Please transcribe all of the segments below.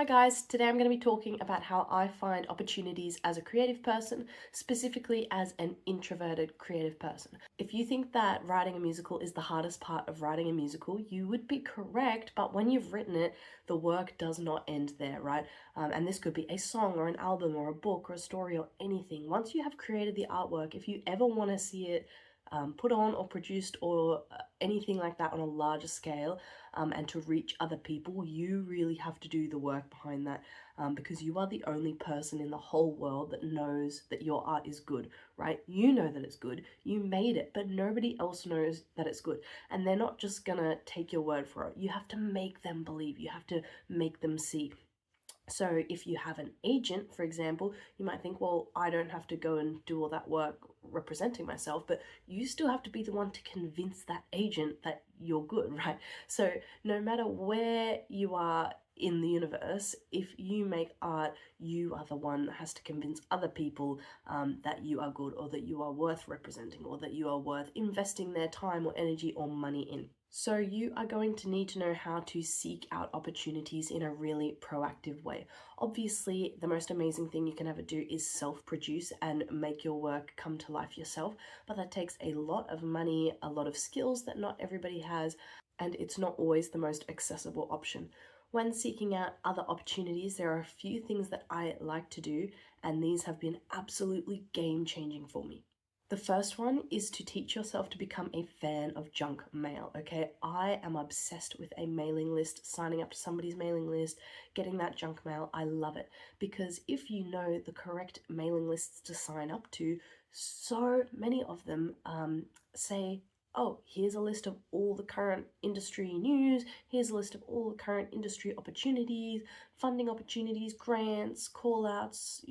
Hi guys, today I'm going to be talking about how I find opportunities as a creative person, specifically as an introverted creative person. If you think that writing a musical is the hardest part of writing a musical, you would be correct, but when you've written it, the work does not end there, right? And this could be a song or an album or a book or a story or anything. Once you have created the artwork, if you ever want to see it put on or produced or anything like that on a larger scale, and to reach other people, you really have to do the work behind that, because you are the only person in the whole world that knows that your art is good, right? You know that it's good, you made it, but nobody else knows that it's good. And they're not just gonna take your word for it. You have to make them believe, you have to make them see. So if you have an agent, for example, you might think, well, I don't have to go and do all that work representing myself, but you still have to be the one to convince that agent that you're good, right? So no matter where you are in the universe, if you make art, you are the one that has to convince other people that you are good, or that you are worth representing, or that you are worth investing their time or energy or money in. So you are going to need to know how to seek out opportunities in a really proactive way. Obviously, the most amazing thing you can ever do is self-produce and make your work come to life yourself, but that takes a lot of money, a lot of skills that not everybody has, and it's not always the most accessible option. When seeking out other opportunities, there are a few things that I like to do, and these have been absolutely game-changing for me. The first one is to teach yourself to become a fan of junk mail, okay? I am obsessed with a mailing list, signing up to somebody's mailing list, getting that junk mail. I love it because if you know the correct mailing lists to sign up to, so many of them say, oh, here's a list of all the current industry news, here's a list of all the current industry opportunities, funding opportunities, grants, call outs,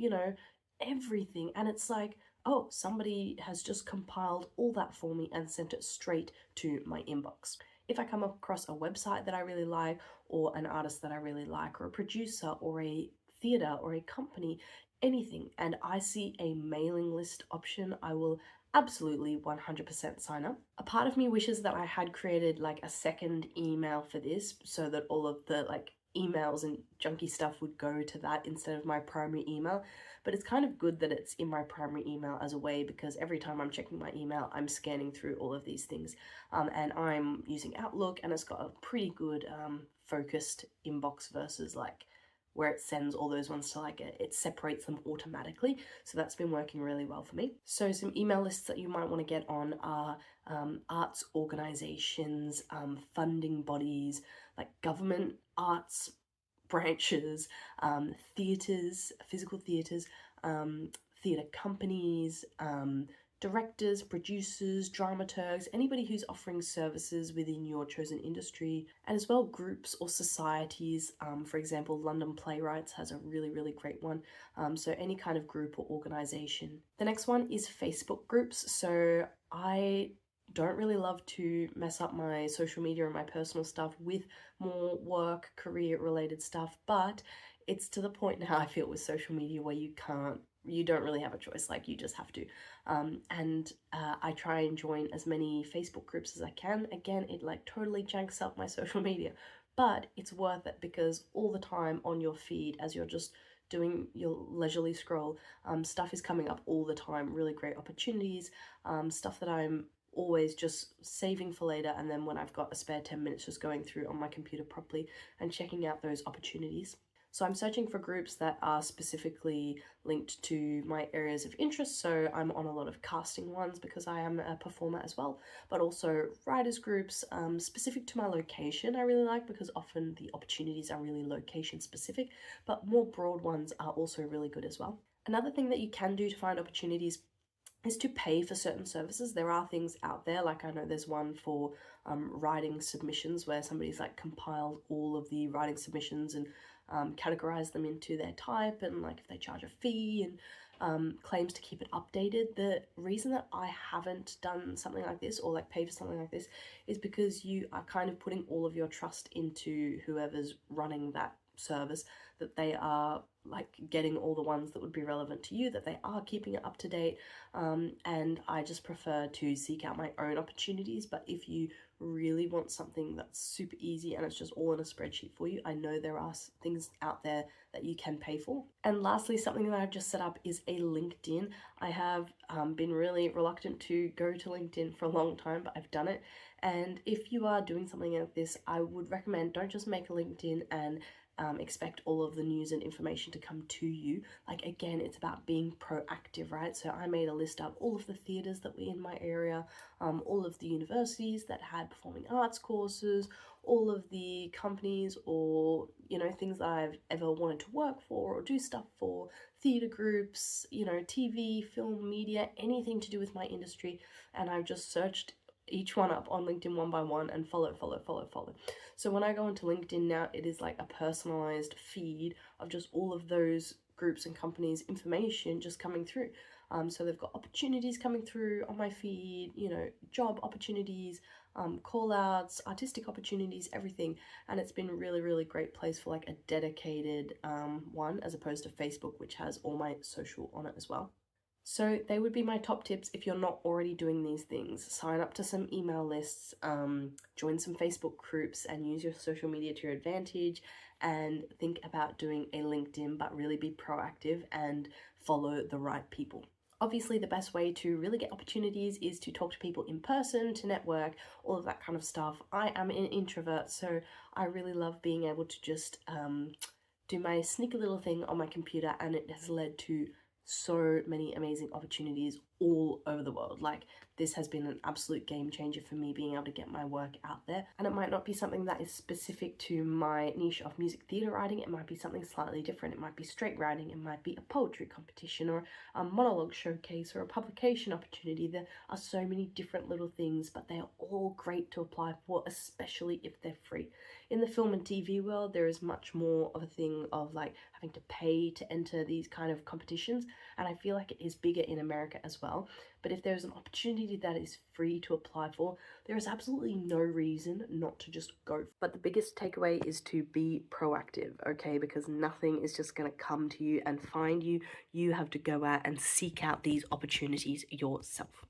everything. And it's like, oh, somebody has just compiled all that for me and sent it straight to my inbox. If I come across a website that I really like, or an artist that I really like, or a producer, or a theatre, or a company, anything, and I see a mailing list option, I will absolutely 100% sign up. A part of me wishes that I had created like a second email for this, so that all of the emails and junky stuff would go to that instead of my primary email. But it's kind of good that it's in my primary email as a way, because every time I'm checking my email, I'm scanning through all of these things. And I'm using Outlook, and it's got a pretty good focused inbox versus where it sends all those ones to it separates them automatically. So that's been working really well for me. So some email lists that you might want to get on are arts organizations, funding bodies, like government arts branches, theatres, physical theatres, theatre companies, directors, producers, dramaturgs, anybody who's offering services within your chosen industry, and as well groups or societies. For example, London Playwrights has a really, really great one. So any kind of group or organization. The next one is Facebook groups. So I don't really love to mess up my social media and my personal stuff with more work, career related stuff, but it's to the point now, I feel, with social media where you don't really have a choice, you just have to. And I try and join as many Facebook groups as I can. Again, it totally janks up my social media, but it's worth it because all the time on your feed, as you're just doing your leisurely scroll, stuff is coming up all the time, really great opportunities, stuff that I'm always just saving for later, and then when I've got a spare 10 minutes, just going through on my computer properly and checking out those opportunities. So I'm searching for groups that are specifically linked to my areas of interest. So I'm on a lot of casting ones because I am a performer as well, but also writers groups specific to my location I really like, because often the opportunities are really location specific, but more broad ones are also really good as well. Another thing that you can do to find opportunities is to pay for certain services. There are things out there, I know there's one for writing submissions where somebody's compiled all of the writing submissions and categorized them into their type, and if they charge a fee and claims to keep it updated. The reason that I haven't done something like this, or pay for something like this, is because you are kind of putting all of your trust into whoever's running that service, that they are getting all the ones that would be relevant to you, that they are keeping it up to date, and I just prefer to seek out my own opportunities. But if you really want something that's super easy and it's just all in a spreadsheet for you, I know there are things out there that you can pay for. And lastly, something that I've just set up is a LinkedIn. I have been really reluctant to go to LinkedIn for a long time, but I've done it. And if you are doing something like this, I would recommend don't just make a LinkedIn and expect all of the news and information to come to you. Like, again, it's about being proactive, right? So I made a list of all of the theatres that were in my area, all of the universities that had performing arts courses, all of the companies or, you know, things that I've ever wanted to work for or do stuff for, theatre groups, you know, TV, film, media, anything to do with my industry. And I've just searched each one up on LinkedIn one by one and follow. So when I go into LinkedIn now, it is like a personalized feed of just all of those groups and companies' information just coming through. So they've got opportunities coming through on my feed, you know, job opportunities, call outs, artistic opportunities, everything. And it's been a really, really great place for like a dedicated one, as opposed to Facebook, which has all my social on it as well. So they would be my top tips if you're not already doing these things. Sign up to some email lists, join some Facebook groups, and use your social media to your advantage, and think about doing a LinkedIn, but really be proactive and follow the right people. Obviously, the best way to really get opportunities is to talk to people in person, to network, all of that kind of stuff. I am an introvert, so I really love being able to just do my sneaky little thing on my computer, and it has led to so many amazing opportunities all over the world. Like, this has been an absolute game changer for me, being able to get my work out there. And it might not be something that is specific to my niche of music theatre writing. It might be something slightly different. It might be straight writing, it might be a poetry competition, or a monologue showcase, or a publication opportunity. There are so many different little things, but they are all great to apply for, especially if they're free. In the film and TV world, there is much more of a thing of like having to pay to enter these kind of competitions, and I feel like it is bigger in America as well. But if there's an opportunity that is free to apply for, there is absolutely no reason not to just go. But the biggest takeaway is to be proactive, okay? Because nothing is just going to come to you and find you. You have to go out and seek out these opportunities yourself.